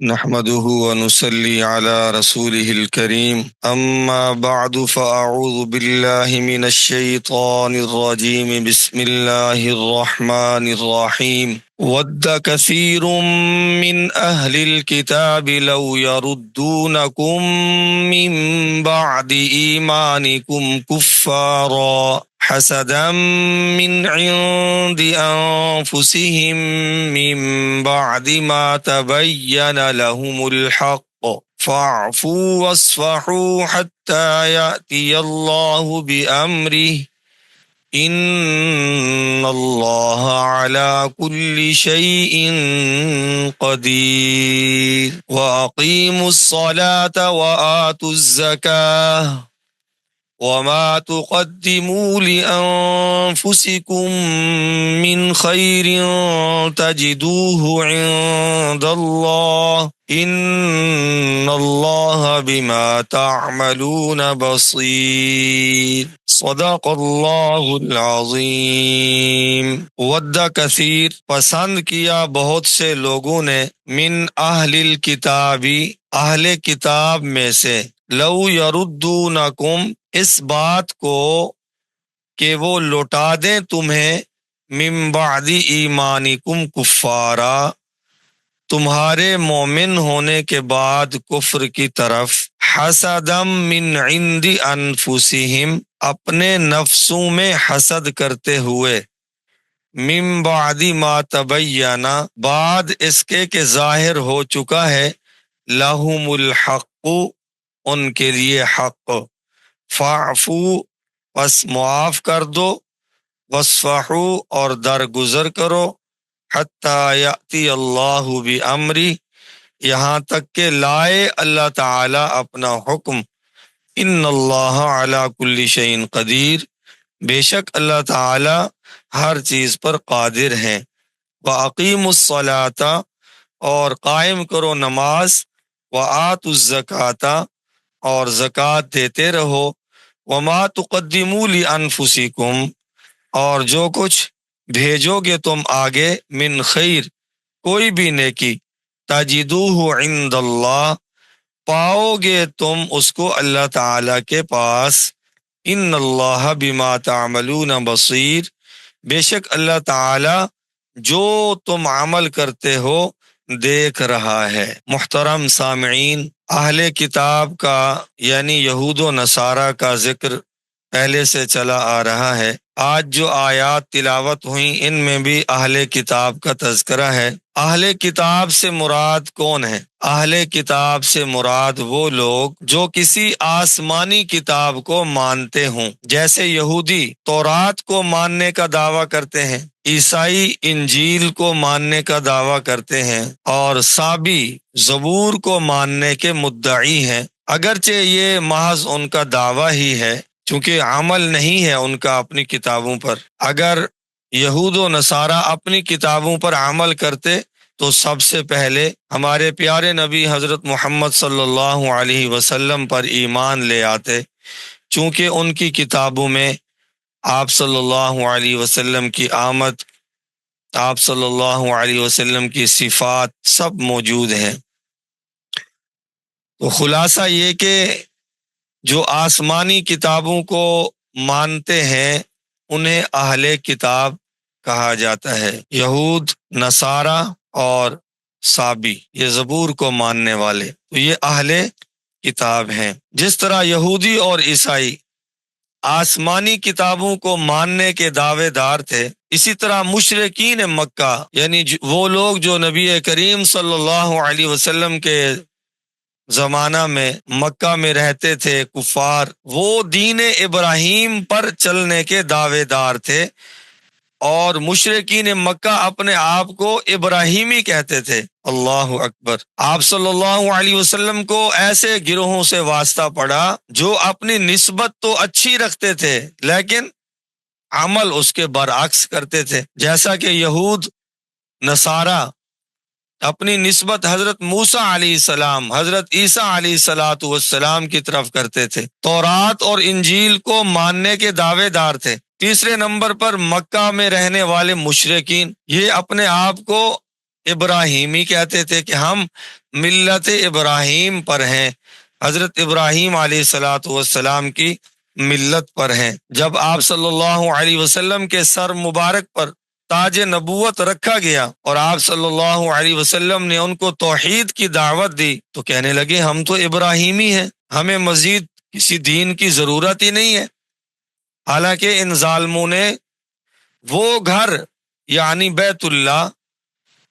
نحمده ونصلي على رسوله الكريم أما بعد فأعوذ بالله من الشيطان الرجيم بسم الله الرحمن الرحيم ود كثير من أهل الكتاب لو يردونكم من بعد إيمانكم كفارا حسدا من عند أنفسهم من بعد ما تبين لهم الحق فاعفوا واصفحوا حتى يأتي الله بأمره إن الله على كل شيء قدير وأقيموا الصلاة وآتوا الزكاة وما تقدموا لأنفسكم من خير تجدوه عند الله إن الله بما تعملون بصير صدق اللہ العظیم۔ ود کثیر پسند کیا بہت سے لوگوں نے، من اہل الکتابی اہل کتاب میں سے، لو یردونکم اس بات کو کہ وہ لوٹا دیں تمہیں، من بعد ایمانکم کفارا تمہارے مومن ہونے کے بعد کفر کی طرف، حسدا من عند انفسہم اپنے نفسوں میں حسد کرتے ہوئے، من بعد ما تبینا بعد اس کے کہ ظاہر ہو چکا ہے، لہم الحق ان کے لیے حق، فاعفو پس معاف کر دو، واصفحو اور درگزر کرو، حتی یأتی اللہ بامری یہاں تک کہ لائے اللہ تعالی اپنا حکم، ان اللہ علی کل شیء قدیر بے شک اللہ تعالی ہر چیز پر قادر ہیں، وَأَقِیمُوا الصَّلَاةَ اور قائم کرو نماز، وَآتُوا الزَّکَاةَ اور زکوٰۃ دیتے رہو، وَمَا تُقَدِّمُوا لِأَنفُسِکُمْ اور جو کچھ بھیجو گے تم آگے، من خیر کوئی بھی نیکی، تجدوہ عند اللہ پاؤ گے تم اس کو اللہ تعالی کے پاس، ان اللہ بما تعملون بصیر بے شک اللہ تعالی جو تم عمل کرتے ہو دیکھ رہا ہے۔ محترم سامعین، اہل کتاب کا یعنی یہود و نصارہ کا ذکر پہلے سے چلا آ رہا ہے۔ آج جو آیات تلاوت ہوئیں ان میں بھی اہل کتاب کا تذکرہ ہے۔ اہل کتاب سے مراد کون ہے؟ اہل کتاب سے مراد وہ لوگ جو کسی آسمانی کتاب کو مانتے ہوں، جیسے یہودی تورات کو ماننے کا دعویٰ کرتے ہیں، عیسائی انجیل کو ماننے کا دعویٰ کرتے ہیں، اور صابی زبور کو ماننے کے مدعی ہیں، اگرچہ یہ محض ان کا دعویٰ ہی ہے چونکہ عمل نہیں ہے ان کا اپنی کتابوں پر۔ اگر یہود و نصارہ اپنی کتابوں پر عمل کرتے تو سب سے پہلے ہمارے پیارے نبی حضرت محمد صلی اللہ علیہ وسلم پر ایمان لے آتے، چونکہ ان کی کتابوں میں آپ صلی اللہ علیہ وسلم کی آمد، آپ صلی اللہ علیہ وسلم کی صفات سب موجود ہیں۔ تو خلاصہ یہ کہ جو آسمانی کتابوں کو مانتے ہیں انہیں اہل کتاب کہا جاتا ہے۔ یہود، نصارہ اور صابی یہ زبور کو ماننے والے، تو یہ اہل کتاب ہیں۔ جس طرح یہودی اور عیسائی آسمانی کتابوں کو ماننے کے دعوے دار تھے، اسی طرح مشرکین مکہ یعنی وہ لوگ جو نبی کریم صلی اللہ علیہ وسلم کے زمانہ میں مکہ میں رہتے تھے، کفار، وہ دین ابراہیم پر چلنے کے دعوے دار تھے، اور مشرکین مکہ اپنے آپ کو ابراہیمی کہتے تھے۔ اللہ اکبر۔ آپ صلی اللہ علیہ وسلم کو ایسے گروہوں سے واسطہ پڑا جو اپنی نسبت تو اچھی رکھتے تھے لیکن عمل اس کے برعکس کرتے تھے، جیسا کہ یہود نصارہ اپنی نسبت حضرت موسیٰ علیہ السلام، حضرت عیسیٰ علیہ السلام کی طرف کرتے تھے، تورات اور انجیل کو ماننے کے دعوے دار تھے۔ تیسرے نمبر پر مکہ میں رہنے والے مشرکین، یہ اپنے آپ کو ابراہیمی کہتے تھے کہ ہم ملت ابراہیم پر ہیں، حضرت ابراہیم علیہ الصلاۃ والسلام کی ملت پر ہیں۔ جب آپ صلی اللہ علیہ وسلم کے سر مبارک پر تاج نبوت رکھا گیا اور آپ صلی اللہ علیہ وسلم نے ان کو توحید کی دعوت دی تو کہنے لگے ہم تو ابراہیمی ہیں، ہمیں مزید کسی دین کی ضرورت ہی نہیں ہے۔ حالانکہ ان ظالموں نے وہ گھر یعنی بیت اللہ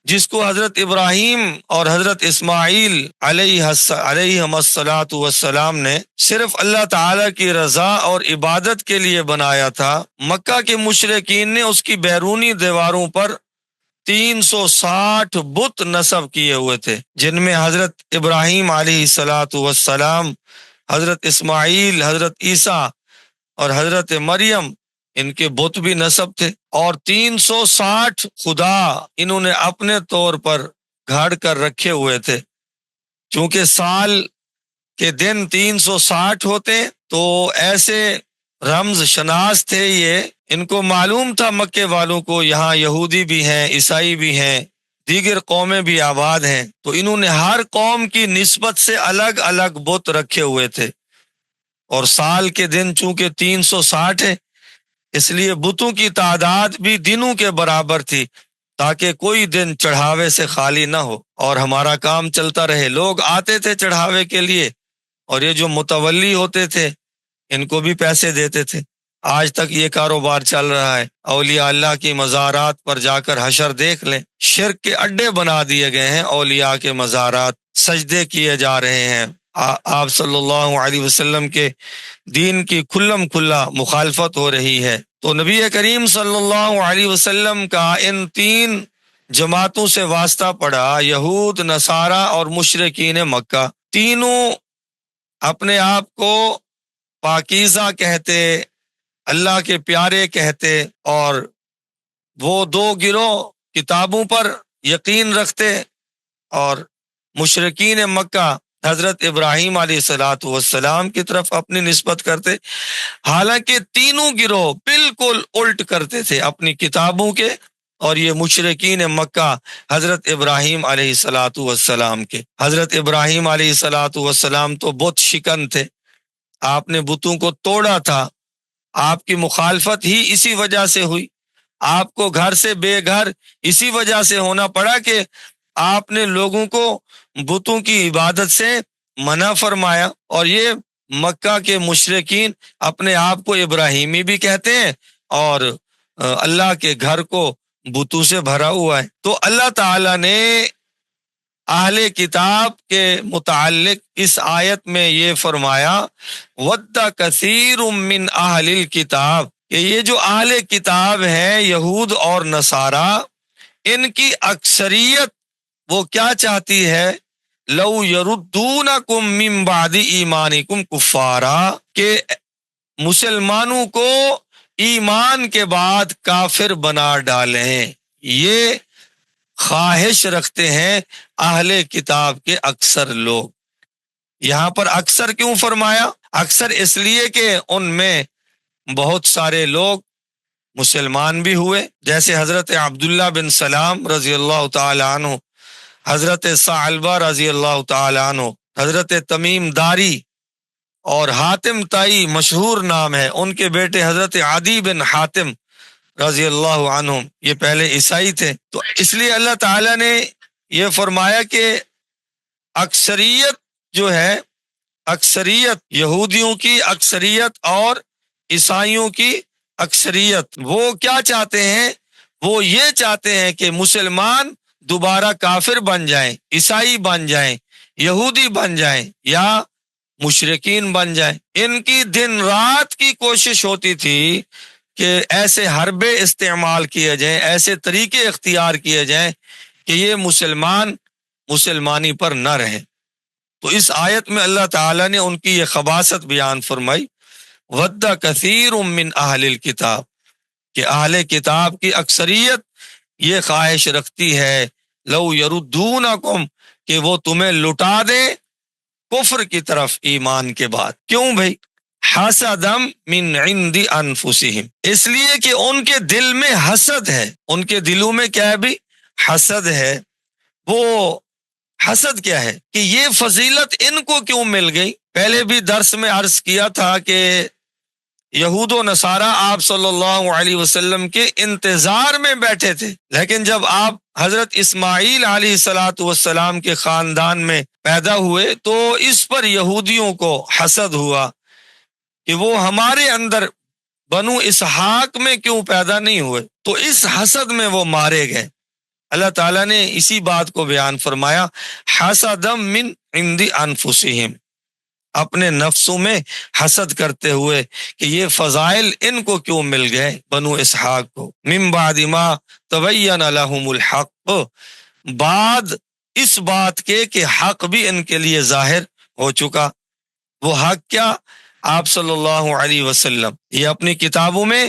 جس کو حضرت ابراہیم اور حضرت اسماعیل علیہم الصلاۃ والسلام نے صرف اللہ تعالیٰ کی رضا اور عبادت کے لیے بنایا تھا، مکہ کے مشرکین نے اس کی بیرونی دیواروں پر 360 بت نصب کیے ہوئے تھے، جن میں حضرت ابراہیم علیہ الصلاۃ والسلام، حضرت اسماعیل، حضرت عیسیٰ اور حضرت مریم ان کے بت بھی نصب تھے، اور 360 خدا انہوں نے اپنے طور پر گھڑ کر رکھے ہوئے تھے۔ چونکہ سال کے دن 360 ہوتے تو ایسے رمز شناس تھے یہ، ان کو معلوم تھا مکے والوں کو یہاں یہودی بھی ہیں، عیسائی بھی ہیں، دیگر قومیں بھی آباد ہیں، تو انہوں نے ہر قوم کی نسبت سے الگ الگ بت رکھے ہوئے تھے، اور سال کے دن چونکہ 360 ہے اس لیے بتوں کی تعداد بھی دنوں کے برابر تھی، تاکہ کوئی دن چڑھاوے سے خالی نہ ہو اور ہمارا کام چلتا رہے۔ لوگ آتے تھے چڑھاوے کے لیے، اور یہ جو متولی ہوتے تھے ان کو بھی پیسے دیتے تھے۔ آج تک یہ کاروبار چل رہا ہے۔ اولیاء اللہ کی مزارات پر جا کر حشر دیکھ لیں، شرک کے اڈے بنا دیے گئے ہیں، اولیاء کے مزارات سجدے کیے جا رہے ہیں۔ آپ صلی اللہ علیہ وسلم کے دین کی کھلم کھلا مخالفت ہو رہی ہے۔ تو نبی کریم صلی اللہ علیہ وسلم کا ان 3 جماعتوں سے واسطہ پڑا، یہود، نصارہ اور مشرکین مکہ۔ تینوں اپنے آپ کو پاکیزہ کہتے، اللہ کے پیارے کہتے، اور وہ 2 گروہ کتابوں پر یقین رکھتے، اور مشرکین مکہ حضرت ابراہیم علیہ الصلاۃ والسلام کی طرف اپنی نسبت کرتے، حالانکہ تینوں گروہ بالکل الٹ کرتے تھے اپنی کتابوں کے، اور یہ مشرکین مکہ حضرت ابراہیم علیہ الصلاۃ والسلام کے۔ حضرت ابراہیم علیہ الصلاۃ والسلام تو بت شکن تھے، آپ نے بتوں کو توڑا تھا، آپ کی مخالفت ہی اسی وجہ سے ہوئی، آپ کو گھر سے بے گھر اسی وجہ سے ہونا پڑا کہ آپ نے لوگوں کو بتوں کی عبادت سے منع فرمایا۔ اور یہ مکہ کے مشرکین اپنے آپ کو ابراہیمی بھی کہتے ہیں، اور اللہ کے گھر کو بتوں سے بھرا ہوا ہے۔ تو اللہ تعالیٰ نے اہل کتاب کے متعلق اس آیت میں یہ فرمایا، وَدَّ كَثِيرٌ مِّنْ أَهْلِ الْكِتَابِ، کہ یہ جو اہل کتاب ہیں یہود اور نصارہ، ان کی اکثریت وہ کیا چاہتی ہے، لَوْ يَرُدُّونَكُم مِّن بَعْدِ إِيمَانِكُمْ كُفَّارًا، کہ مسلمانوں کو ایمان کے بعد کافر بنا ڈالیں۔ یہ خواہش رکھتے ہیں اہل کتاب کے اکثر لوگ۔ یہاں پر اکثر کیوں فرمایا؟ اکثر اس لیے کہ ان میں بہت سارے لوگ مسلمان بھی ہوئے، جیسے حضرت عبداللہ بن سلام رضی اللہ تعالی عنہ، حضرت ثعلبہ رضی اللہ تعالی عنہ، حضرت تمیم داری اور حاتم تائی مشہور نام ہے، ان کے بیٹے حضرت عدی بن حاتم رضی اللہ عنہ، یہ پہلے عیسائی تھے۔ تو اس لیے اللہ تعالیٰ نے یہ فرمایا کہ اکثریت جو ہے، اکثریت یہودیوں کی اکثریت اور عیسائیوں کی اکثریت، وہ کیا چاہتے ہیں؟ وہ یہ چاہتے ہیں کہ مسلمان دوبارہ کافر بن جائیں، عیسائی بن جائیں، یہودی بن جائیں، یا مشرکین بن جائیں۔ ان کی دن رات کی کوشش ہوتی تھی کہ ایسے حربے استعمال کیے جائیں، ایسے طریقے اختیار کیے جائیں کہ یہ مسلمانی پر نہ رہیں۔ تو اس آیت میں اللہ تعالیٰ نے ان کی یہ خباثت بیان فرمائی، وَدَّ كَثِيرٌ مِّنْ أَهْلِ الْكِتَابِ، کہ اہل کتاب کی اکثریت یہ خواہش رکھتی ہے، لَوْ يَرُدُّونَكُمْ، کہ وہ تمہیں لٹا دیں کفر کی طرف ایمان کے بعد۔ کیوں بھائی؟ حسدم من عند انفسہم، اس لیے کہ ان کے دل میں حسد ہے، ان کے دلوں میں کیا ہے بھی؟ حسد ہے۔ وہ حسد کیا ہے کہ یہ فضیلت ان کو کیوں مل گئی؟ پہلے بھی درس میں عرض کیا تھا کہ یہود و نصارہ آپ صلی اللہ علیہ وسلم کے انتظار میں بیٹھے تھے، لیکن جب آپ حضرت اسماعیل علیہ الصلاۃ والسلام کے خاندان میں پیدا ہوئے تو اس پر یہودیوں کو حسد ہوا کہ وہ ہمارے اندر بنو اسحاق میں کیوں پیدا نہیں ہوئے، تو اس حسد میں وہ مارے گئے۔ اللہ تعالیٰ نے اسی بات کو بیان فرمایا، حسدم من عند انفسہم، اپنے نفسوں میں حسد کرتے ہوئے کہ یہ فضائل ان کو کیوں مل گئے بنو اسحاق کو، من بعد ما تبین لہم الحق، بعد اس بات کے کہ حق بھی ان کے لیے ظاہر ہو چکا۔ وہ حق کیا؟ آپ صلی اللہ علیہ وسلم، یہ اپنی کتابوں میں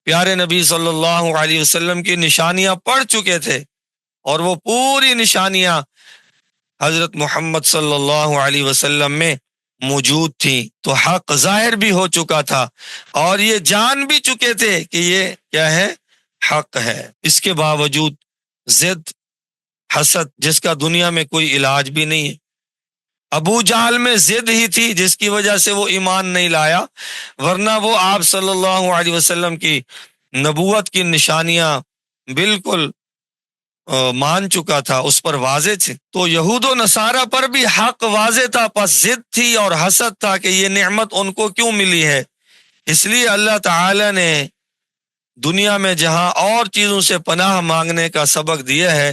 پیارے نبی صلی اللہ علیہ وسلم کی نشانیاں پڑھ چکے تھے، اور وہ پوری نشانیاں حضرت محمد صلی اللہ علیہ وسلم میں موجود تھیں، تو حق ظاہر بھی ہو چکا تھا اور یہ جان بھی چکے تھے کہ یہ کیا ہے، حق ہے۔ اس کے باوجود ضد، حسد، جس کا دنیا میں کوئی علاج بھی نہیں ہے۔ ابو جہل میں ضد ہی تھی جس کی وجہ سے وہ ایمان نہیں لایا، ورنہ وہ آپ صلی اللہ علیہ وسلم کی نبوت کی نشانیاں بالکل مان چکا تھا، اس پر واضح تھے۔ تو یہود و نصارہ پر بھی حق واضح تھا، پس ضد تھی اور حسد تھا کہ یہ نعمت ان کو کیوں ملی ہے۔ اس لیے اللہ تعالی نے دنیا میں جہاں اور چیزوں سے پناہ مانگنے کا سبق دیا ہے،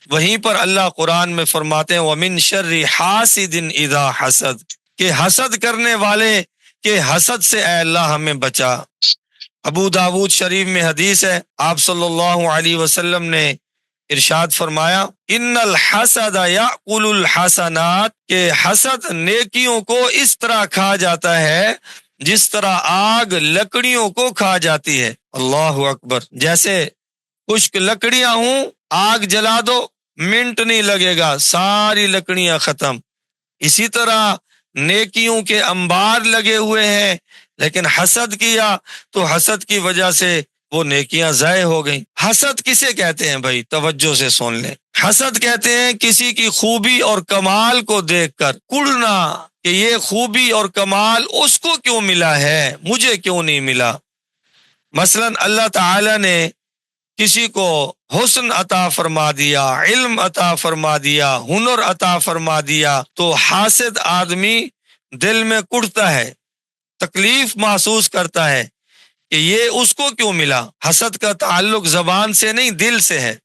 وہیں پر اللہ قرآن میں فرماتے ہیں وَمِن شَرِّ حَاسِدٍ إِذَا حَسَد، کہ حسد کرنے والے کے حسد سے اے اللہ ہمیں بچا۔ ابو داود شریف میں حدیث ہے، آپ صلی اللہ علیہ وسلم نے ارشاد فرمایا ان الحسد یاکل الحسنات، کہ حسد نیکیوں کو اس طرح کھا جاتا ہے جس طرح آگ لکڑیوں کو کھا جاتی ہے۔ اللہ اکبر، جیسے خشک لکڑیاں ہوں، آگ جلا دو، منٹ نہیں لگے گا، ساری لکڑیاں ختم۔ اسی طرح نیکیوں کے انبار لگے ہوئے ہیں، لیکن حسد کیا تو حسد کی وجہ سے وہ نیکیاں ضائع ہو گئیں۔ حسد کسے کہتے ہیں بھائی؟ توجہ سے سن لیں۔ حسد کہتے ہیں کسی کی خوبی اور کمال کو دیکھ کر کڑنا کہ یہ خوبی اور کمال اس کو کیوں ملا ہے، مجھے کیوں نہیں ملا۔ مثلا اللہ تعالی نے کسی کو حسن عطا فرما دیا، علم عطا فرما دیا، ہنر عطا فرما دیا، تو حاسد آدمی دل میں کڑتا ہے، تکلیف محسوس کرتا ہے کہ یہ اس کو کیوں ملا۔ حسد کا تعلق زبان سے نہیں، دل سے ہے،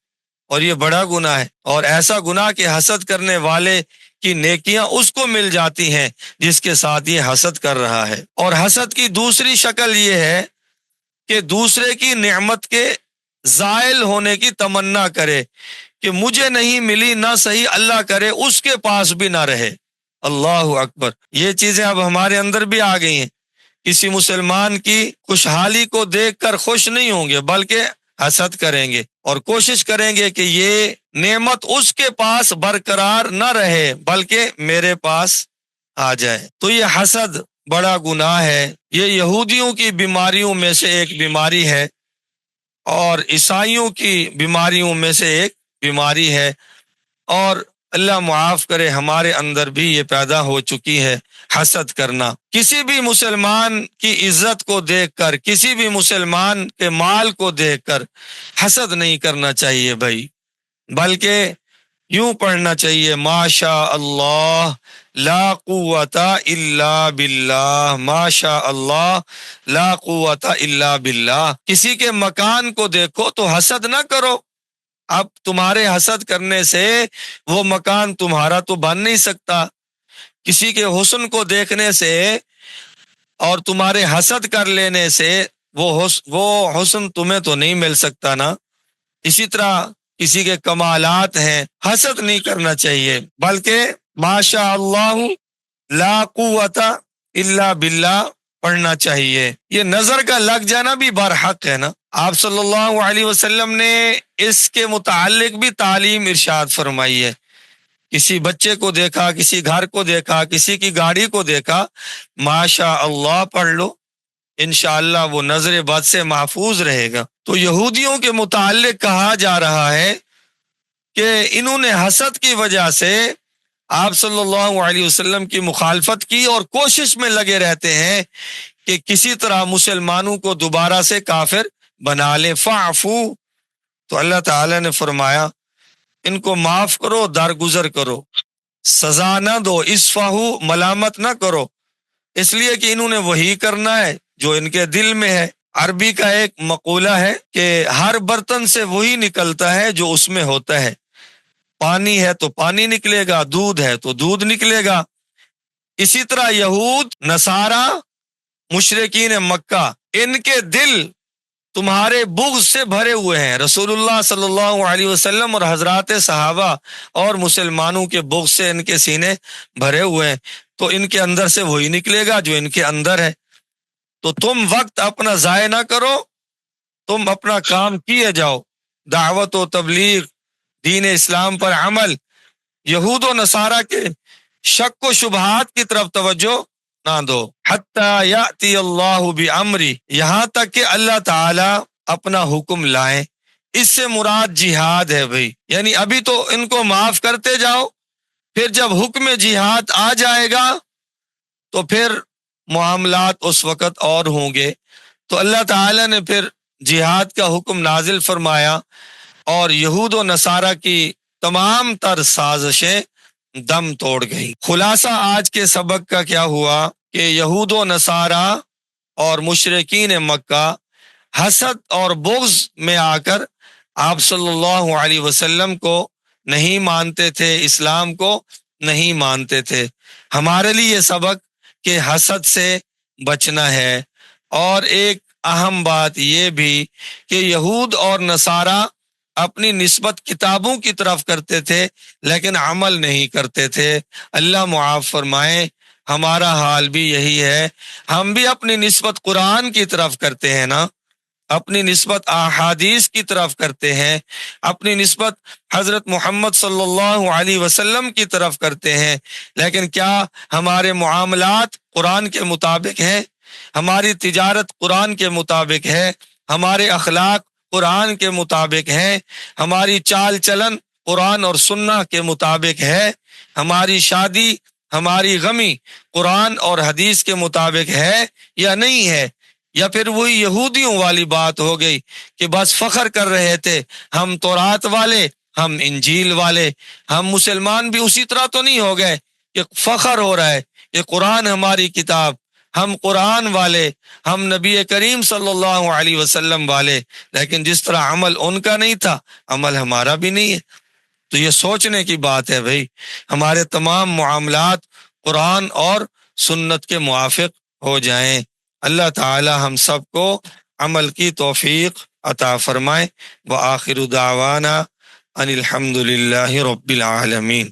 اور یہ بڑا گناہ ہے، اور ایسا گناہ کہ حسد کرنے والے کی نیکیاں اس کو مل جاتی ہیں جس کے ساتھ یہ حسد کر رہا ہے۔ اور حسد کی دوسری شکل یہ ہے کہ دوسرے کی نعمت کے زائل ہونے کی تمنا کرے کہ مجھے نہیں ملی، نہ صحیح اللہ کرے اس کے پاس بھی نہ رہے۔ اللہ اکبر، یہ چیزیں اب ہمارے اندر بھی آ گئی ہیں۔ کسی مسلمان کی خوشحالی کو دیکھ کر خوش نہیں ہوں گے، بلکہ حسد کریں گے اور کوشش کریں گے کہ یہ نعمت اس کے پاس برقرار نہ رہے بلکہ میرے پاس آ جائے۔ تو یہ حسد بڑا گناہ ہے، یہ یہودیوں کی بیماریوں میں سے ایک بیماری ہے اور عیسائیوں کی بیماریوں میں سے ایک بیماری ہے، اور اللہ معاف کرے ہمارے اندر بھی یہ پیدا ہو چکی ہے، حسد کرنا۔ کسی بھی مسلمان کی عزت کو دیکھ کر، کسی بھی مسلمان کے مال کو دیکھ کر حسد نہیں کرنا چاہیے بھائی، بلکہ یوں پڑھنا چاہیے ما شاء اللہ لا قوت الا باللہ، ما شاء اللہ لا قوت الا باللہ۔ کسی کے مکان کو دیکھو تو حسد نہ کرو، اب تمہارے حسد کرنے سے وہ مکان تمہارا تو بن نہیں سکتا، کسی کے حسن کو دیکھنے سے اور تمہارے حسد کر لینے سے وہ حسن تمہیں تو نہیں مل سکتا نا۔ اسی طرح کسی کے کمالات ہیں، حسد نہیں کرنا چاہیے، بلکہ ماشاء اللہ لا قوت الا باللہ پڑھنا چاہیے۔ یہ نظر کا لگ جانا بھی برحق ہے نا۔ آپ صلی اللہ علیہ وسلم نے اس کے متعلق بھی تعلیم ارشاد فرمائی ہے۔ کسی بچے کو دیکھا، کسی گھر کو دیکھا، کسی کی گاڑی کو دیکھا، ماشاء اللہ پڑھ لو، انشاءاللہ وہ نظر بد سے محفوظ رہے گا۔ تو یہودیوں کے متعلق کہا جا رہا ہے کہ انہوں نے حسد کی وجہ سے آپ صلی اللہ علیہ وسلم کی مخالفت کی اور کوشش میں لگے رہتے ہیں کہ کسی طرح مسلمانوں کو دوبارہ سے کافر بنا لیں. فاعفو، تو اللہ تعالیٰ نے فرمایا ان کو معاف کرو، درگزر کرو، سزا نہ دو. اسفہو، ملامت نہ کرو، اس لیے کہ انہوں نے وہی کرنا ہے جو ان کے دل میں ہے. عربی کا ایک مقولہ ہے کہ ہر برتن سے وہی نکلتا ہے جو اس میں ہوتا ہے. پانی ہے تو پانی نکلے گا، دودھ ہے تو دودھ نکلے گا. اسی طرح یہود، نصارہ، مشرکین مکہ، ان کے دل تمہارے بغض سے بھرے ہوئے ہیں. رسول اللہ صلی اللہ علیہ وسلم اور حضرات صحابہ اور مسلمانوں کے بغض سے ان کے سینے بھرے ہوئے ہیں، تو ان کے اندر سے وہی نکلے گا جو ان کے اندر ہے. تو تم وقت اپنا ضائع نہ کرو، تم اپنا کام کیے جاؤ، دعوت و تبلیغ، دین اسلام پر عمل. یہود و نصارہ کے شک و شبہات کی طرف توجہ نہ دو. حتی یاتی اللہ بامری، یہاں تک کہ اللہ تعالی اپنا حکم لائیں. اس سے مراد جہاد ہے بھائی، یعنی ابھی تو ان کو معاف کرتے جاؤ، پھر جب حکم جہاد آ جائے گا تو پھر معاملات اس وقت اور ہوں گے. تو اللہ تعالی نے پھر جہاد کا حکم نازل فرمایا اور یہود و نصارہ کی تمام تر سازشیں دم توڑ گئی. خلاصہ آج کے سبق کا کیا ہوا کہ یہود و نصارہ اور مشرکین مکہ حسد اور بغض میں آ کر آپ صلی اللہ علیہ وسلم کو نہیں مانتے تھے، اسلام کو نہیں مانتے تھے. ہمارے لیے یہ سبق کہ حسد سے بچنا ہے. اور ایک اہم بات یہ بھی کہ یہود اور نصارہ اپنی نسبت کتابوں کی طرف کرتے تھے لیکن عمل نہیں کرتے تھے. اللہ معاف فرمائے، ہمارا حال بھی یہی ہے. ہم بھی اپنی نسبت قرآن کی طرف کرتے ہیں نا، اپنی نسبت احادیث کی طرف کرتے ہیں، اپنی نسبت حضرت محمد صلی اللہ علیہ وسلم کی طرف کرتے ہیں، لیکن کیا ہمارے معاملات قرآن کے مطابق ہیں؟ ہماری تجارت قرآن کے مطابق ہے؟ ہمارے اخلاق قرآن کے مطابق ہیں؟ ہماری چال چلن قرآن اور سنت کے مطابق ہے؟ ہماری شادی، ہماری غمی قرآن اور حدیث کے مطابق ہے یا نہیں ہے؟ یا پھر وہی یہودیوں والی بات ہو گئی کہ بس فخر کر رہے تھے ہم تورات والے، ہم انجیل والے. ہم مسلمان بھی اسی طرح تو نہیں ہو گئے کہ فخر ہو رہا ہے کہ قرآن ہماری کتاب، ہم قرآن والے، ہم نبی کریم صلی اللہ علیہ وسلم والے، لیکن جس طرح عمل ان کا نہیں تھا عمل ہمارا بھی نہیں ہے. تو یہ سوچنے کی بات ہے بھائی، ہمارے تمام معاملات قرآن اور سنت کے موافق ہو جائیں. اللہ تعالی ہم سب کو عمل کی توفیق عطا فرمائے. وآخر دعوانا ان الحمد للہ رب العالمین.